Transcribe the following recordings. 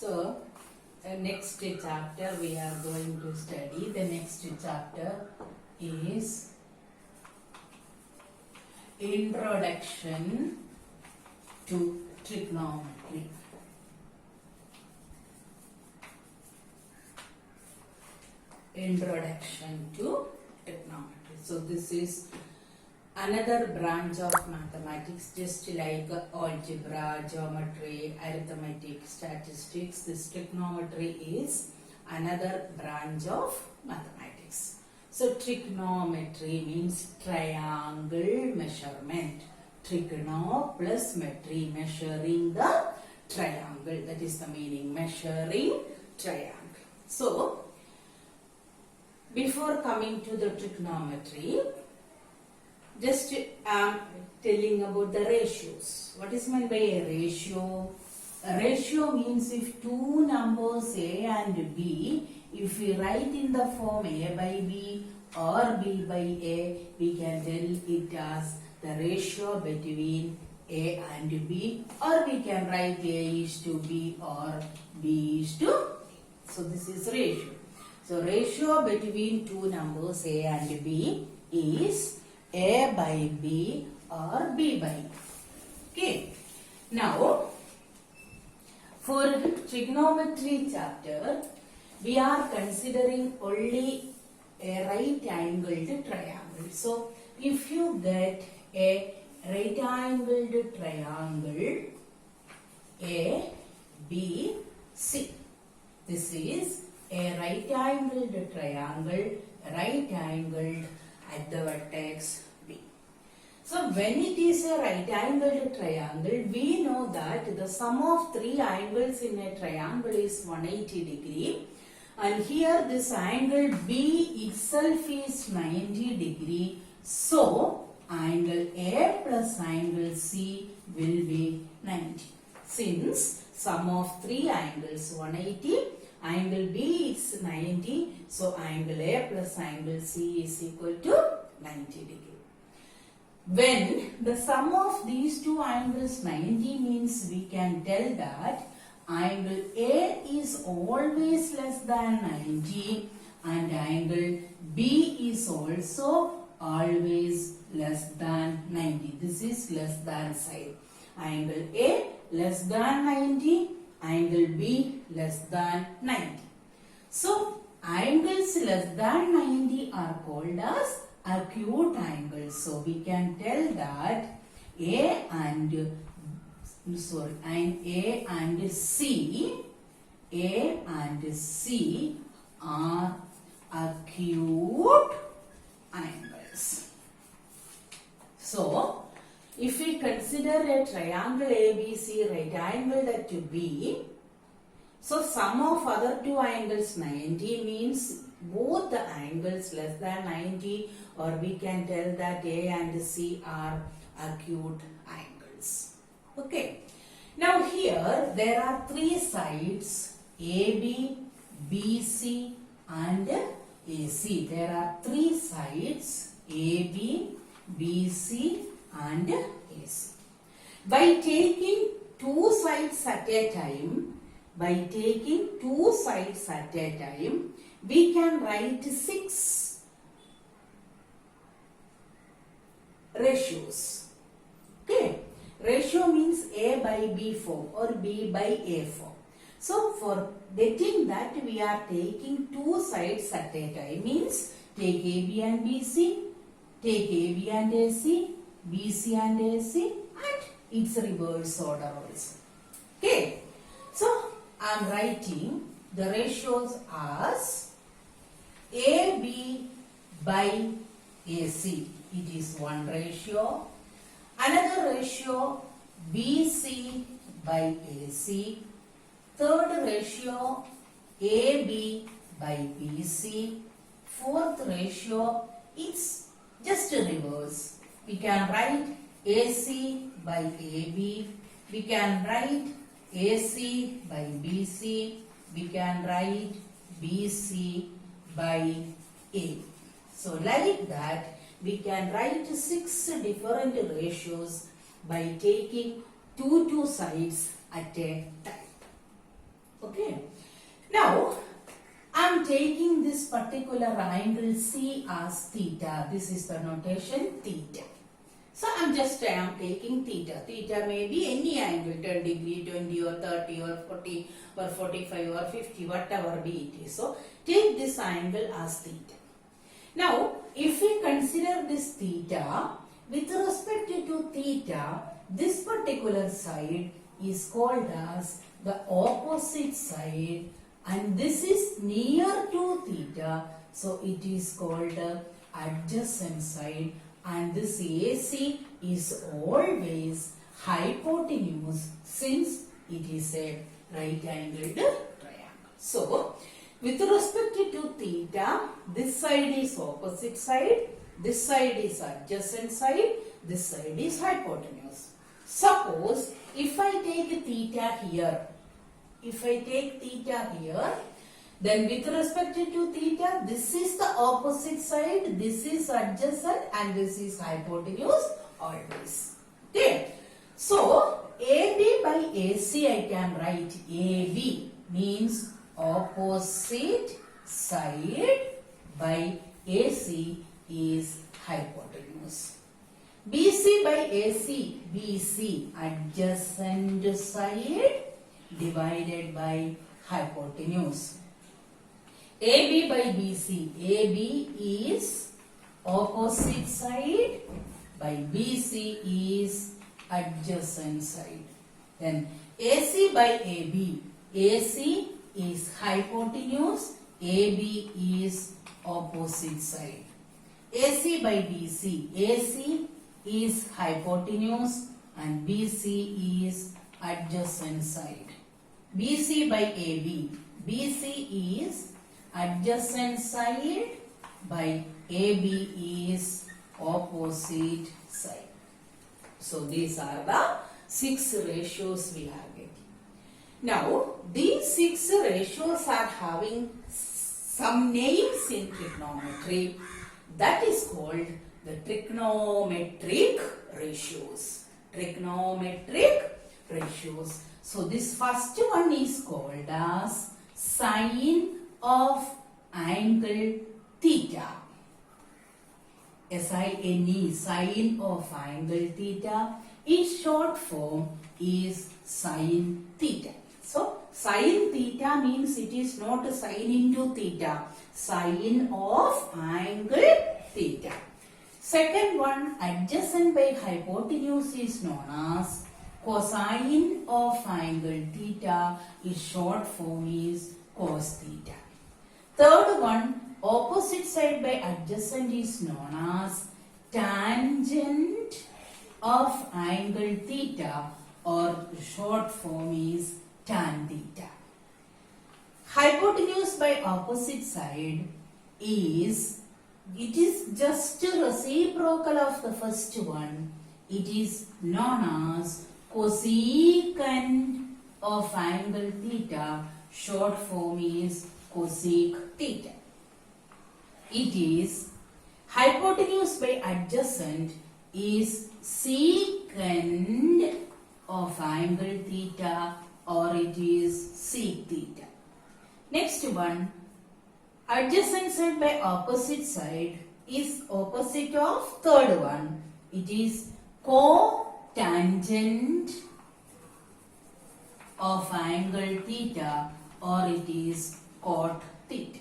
So, next chapter we are going to study. The next chapter is Introduction to Trigonometry. Introduction to Trigonometry. So, this is another branch of mathematics, just like algebra, geometry, arithmetic, statistics. This trigonometry is another branch of mathematics. So trigonometry means triangle measurement. Trigono plus metry, measuring the triangle. That is the meaning, measuring triangle. So before coming to the trigonometry, just telling about the ratios. What is meant by a ratio? A ratio means if two numbers A and B, if we write in the form A by B or B by A, we can tell it as the ratio between A and B, or we can write A is to B or B is to A. So this is ratio. So ratio between two numbers A and B is A by B or B by A. Okay. Now, for trigonometry chapter, we are considering only a right angled triangle. So, if you get a right angled triangle A, B, C. This is a right angled triangle, right angled at the vertex B. So when it is a right angled triangle, we know that the sum of three angles in a triangle is 180 degree, and here this angle B itself is 90 degree. So angle A plus angle C will be 90. Since sum of three angles 180, angle B is 90, so angle A plus angle C is equal to 90 degree. When the sum of these two angles 90 means we can tell that angle A is always less than 90 and angle B is also always less than 90. This is less than sign. Angle A less than 90, angle B less than 90. So angles less than 90 are called as acute angles. So we can tell that A and C are acute angles. So if we consider a triangle ABC right angled at B, so sum of other two angles 90 means both the angles less than 90, or we can tell that A and C are acute angles. Okay. Now here there are three sides, AB, BC and AC. There are three sides, AB, BC and AC. By taking two sides at a time, we can write 6 ratios. Okay. Ratio means A by B form or B by A form. So for getting that, we are taking two sides at a time. Means take AB and BC, take AB and AC, BC and AC, and its reverse order also. Okay. So I am writing the ratios as AB by AC. It is one ratio. Another ratio BC by AC. Third ratio AB by BC. Fourth ratio is just reverse. We can write AC by AB. We can write AC by BC. We can write BC by A. So like that, we can write 6 different ratios by taking two sides at a time. Okay. Now, I am taking this particular angle C as theta. This is the notation theta. So, I am taking theta. Theta may be any angle, 10 degree, 20 or 30 or 40 or 45 or 50, whatever be it is. So, take this angle as theta. Now, if we consider this theta, with respect to theta, this particular side is called as the opposite side, and this is near to theta, so it is called the adjacent side, and this AC is always hypotenuse since it is a right angled triangle. So, with respect to theta, this side is opposite side, this side is adjacent side, this side is hypotenuse. Suppose if I take theta here, then with respect to theta, this is the opposite side, this is adjacent, and this is hypotenuse always. Okay. So, AB by AC I can write AB means opposite side by AC is hypotenuse. BC by AC, BC adjacent side divided by hypotenuse. AB by BC, AB is opposite side by BC is adjacent side. Then AC by AB, AC is hypotenuse, AB is opposite side. AC by BC, AC is hypotenuse and BC is adjacent side. BC by AB, BC is adjacent side by AB is opposite side. So these are the 6 ratios we are getting. Now, these 6 ratios are having some names in trigonometry. That is called the trigonometric ratios. Trigonometric ratios. So, this first one is called as sine of angle theta. SINE, sine of angle theta. Its short form is sine theta. So, sine theta means it is not a sine into theta. Sine of angle theta. Second one, adjacent by hypotenuse is known as cosine of angle theta. Its short form is cos theta. Third one, opposite side by adjacent is known as tangent of angle theta, or short form is tan theta. Hypotenuse by opposite side is, it is just reciprocal of the first one. It is known as cosecant of angle theta. Short form is cosec theta. It is hypotenuse by adjacent is secant of angle theta, or it is sec theta. Next one, adjacent side by opposite side is opposite of third one. It is cotangent of angle theta, or it is cot theta.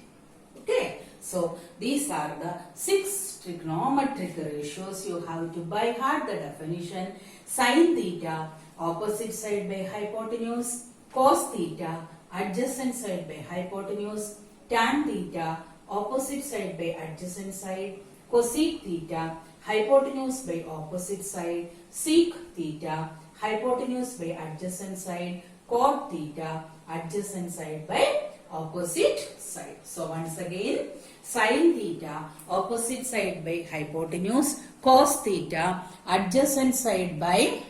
Okay. So, these are the 6 trigonometric ratios. You have to by heart the definition. Sin theta, opposite side by hypotenuse. Cos theta, adjacent side by hypotenuse. Tan theta, opposite side by adjacent side. Cosec theta, hypotenuse by opposite side. Sec theta, hypotenuse by adjacent side. Cot theta, adjacent side by opposite side. So once again, sin theta, opposite side by hypotenuse. Cos theta, adjacent side by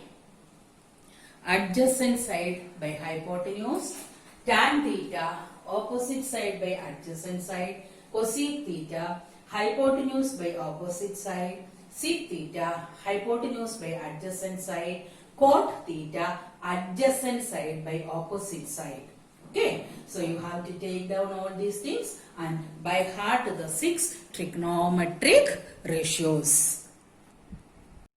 hypotenuse. Tan theta, opposite side by adjacent side. Cosec theta, hypotenuse by opposite side. Sec theta, hypotenuse by adjacent side. Cot theta, adjacent side by opposite side. Okay, so you have to take down all these things and by heart the 6 trigonometric ratios.